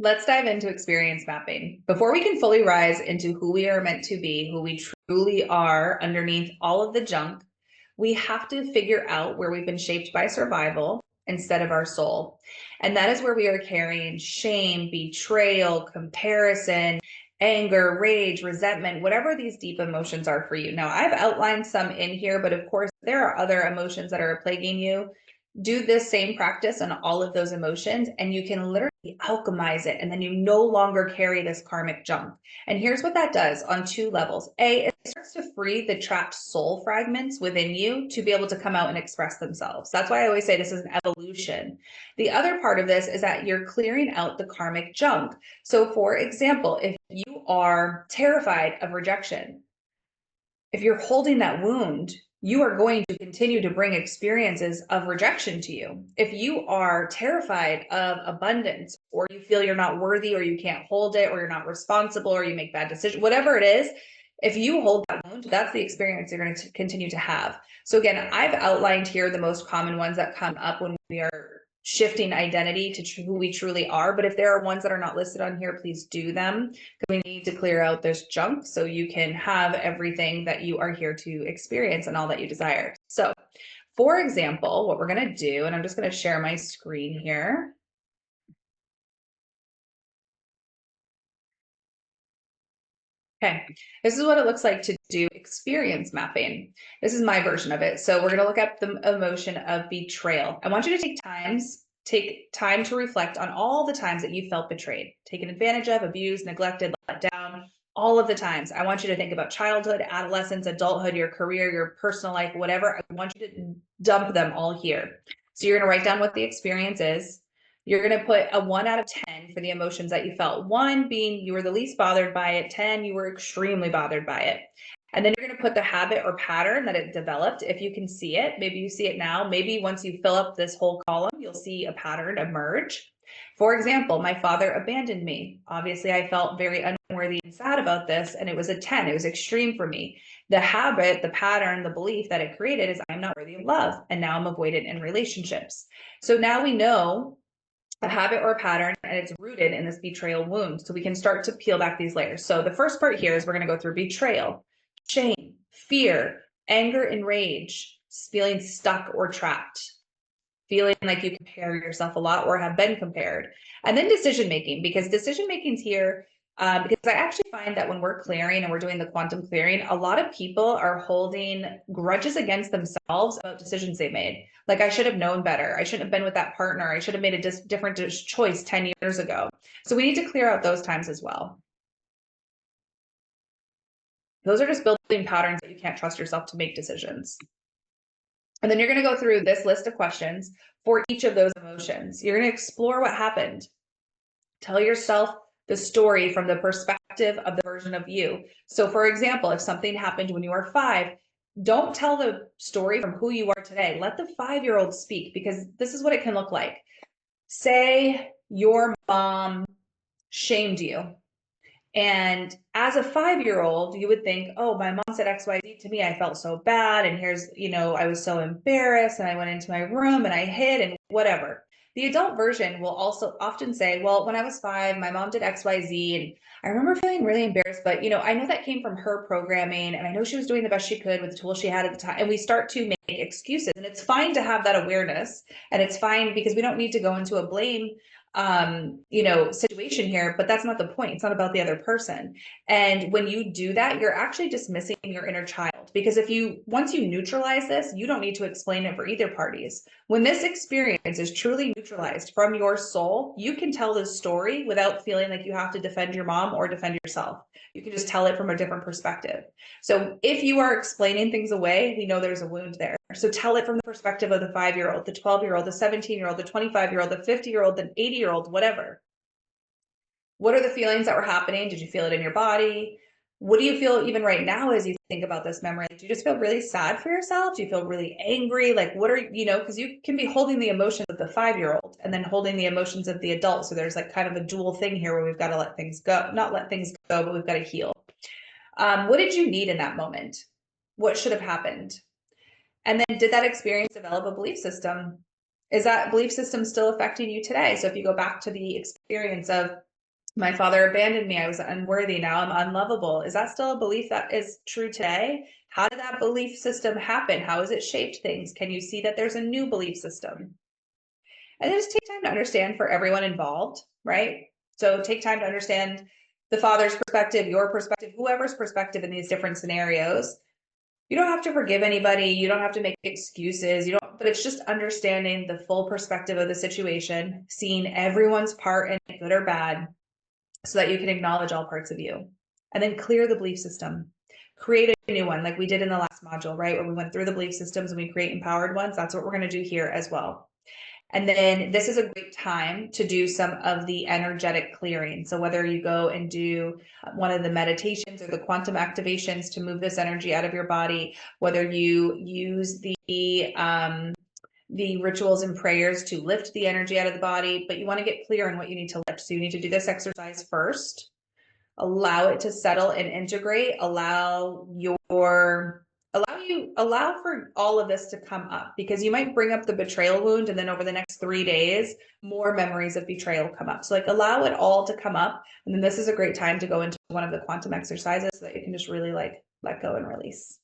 Let's dive into experience mapping. Before we can fully rise into who we are meant to be, who we truly are underneath all of the junk, we have to figure out where we've been shaped by survival instead of our soul. And that is where we are carrying shame, betrayal, comparison, anger, rage, resentment, whatever these deep emotions are for you. Now, I've outlined some in here, but of course, there are other emotions that are plaguing you. Do this same practice on all of those emotions, and you can literally alchemize it. And then you no longer carry this karmic junk. And here's what that does on two levels. A, it starts to free the trapped soul fragments within you to be able to come out and express themselves. That's why I always say this is an evolution. The other part of this is that you're clearing out the karmic junk. So, for example, if you are terrified of rejection, if you're holding that wound, you are going to continue to bring experiences of rejection to you. If you are terrified of abundance, or you feel you're not worthy, or you can't hold it, or you're not responsible, or you make bad decisions, whatever it is, if you hold that wound, that's the experience you're going to continue to have. So again, I've outlined here the most common ones that come up when we are shifting identity to who we truly are. But if there are ones that are not listed on here, please do them, because we need to clear out this junk so you can have everything that you are here to experience and all that you desire. So for example, what we're going to do, and I'm just going to share my screen here. Okay, this is what it looks like to do experience mapping. This is my version of it. So we're going to look at the emotion of betrayal. I want you to take time to reflect on all the times that you felt betrayed, taken advantage of, abused, neglected, let down, all of the times. I want you to think about childhood, adolescence, adulthood, your career, your personal life, whatever. I want you to dump them all here. So you're going to write down what the experience is. You're going to put a 1 out of 10 for the emotions that you felt. 1 being you were the least bothered by it, 10 you were extremely bothered by it. And then you're going to put the habit or pattern that it developed. If you can see it, maybe you see it now. Maybe once you fill up this whole column, you'll see a pattern emerge. For example, my father abandoned me. Obviously, I felt very unworthy and sad about this, and it was a 10. It was extreme for me. The habit, the pattern, the belief that it created is I'm not worthy of love, and now I'm avoidant in relationships. So now we know a habit or a pattern, and it's rooted in this betrayal wound. So we can start to peel back these layers. So the first part here is we're going to go through betrayal, shame, fear, anger, and rage, feeling stuck or trapped, feeling like you compare yourself a lot or have been compared. And then decision making, because decision making's here. Because I actually find that when we're clearing and we're doing the quantum clearing, a lot of people are holding grudges against themselves about decisions they made. Like, I should have known better. I shouldn't have been with that partner. I should have made a different choice 10 years ago. So we need to clear out those times as well. Those are just building patterns that you can't trust yourself to make decisions. And then you're going to go through this list of questions for each of those emotions. You're going to explore what happened. Tell yourself the story from the perspective of the version of you. So for example, if something happened when you were 5, don't tell the story from who you are today. Let the 5-year-old speak, because this is what it can look like. Say your mom shamed you. And as a 5-year-old, you would think, oh, my mom said XYZ to me. I felt so bad. And here's, I was so embarrassed, and I went into my room and I hid and whatever. The adult version will also often say, well, when I was 5, my mom did XYZ. And I remember feeling really embarrassed, but I know that came from her programming, and I know she was doing the best she could with the tools she had at the time. And we start to make excuses, and it's fine to have that awareness, and it's fine because we don't need to go into a blame situation here, but that's not the point. It's not about the other person. And when you do that, you're actually dismissing your inner child, because once you neutralize this, you don't need to explain it for either parties. When this experience is truly neutralized from your soul, you can tell this story without feeling like you have to defend your mom or defend yourself. You can just tell it from a different perspective. So if you are explaining things away, we know there's a wound there. So tell it from the perspective of the 5-year-old, the 12-year-old, the 17-year-old, the 25-year-old, the 50-year-old, the 80-year-old, whatever. What are the feelings that were happening? Did you feel it in your body? What do you feel even right now as you think about this memory? Do you just feel really sad for yourself? Do you feel really angry? Like, what are, because you can be holding the emotions of the 5-year-old and then holding the emotions of the adult. So there's like kind of a dual thing here where we've got to let things go, not let things go, but we've got to heal. What did you need in that moment? What should have happened? And then did that experience develop a belief system? Is that belief system still affecting you today? So if you go back to the experience of My father abandoned me. I was unworthy. Now I'm unlovable. Is that still a belief that is true today? How did that belief system happen? How has it shaped things? Can you see that there's a new belief system? And then just take time to understand for everyone involved, right? So take time to understand the father's perspective, your perspective, whoever's perspective in these different scenarios. You don't have to forgive anybody. You don't have to make excuses. You don't, but it's just understanding the full perspective of the situation, seeing everyone's part in it, good or bad, so that you can acknowledge all parts of you. And then clear the belief system. Create a new one like we did in the last module, right? Where we went through the belief systems and we create empowered ones. That's what we're going to do here as well. And then this is a great time to do some of the energetic clearing. So whether you go and do one of the meditations or the quantum activations to move this energy out of your body, whether you use the rituals and prayers to lift the energy out of the body, but you want to get clear on what you need to lift. So you need to do this exercise first, allow it to settle and integrate, allow for all of this to come up, because you might bring up the betrayal wound and then over the next 3 days more memories of betrayal come up. So like allow it all to come up, and then this is a great time to go into one of the quantum exercises so that you can just really like let go and release.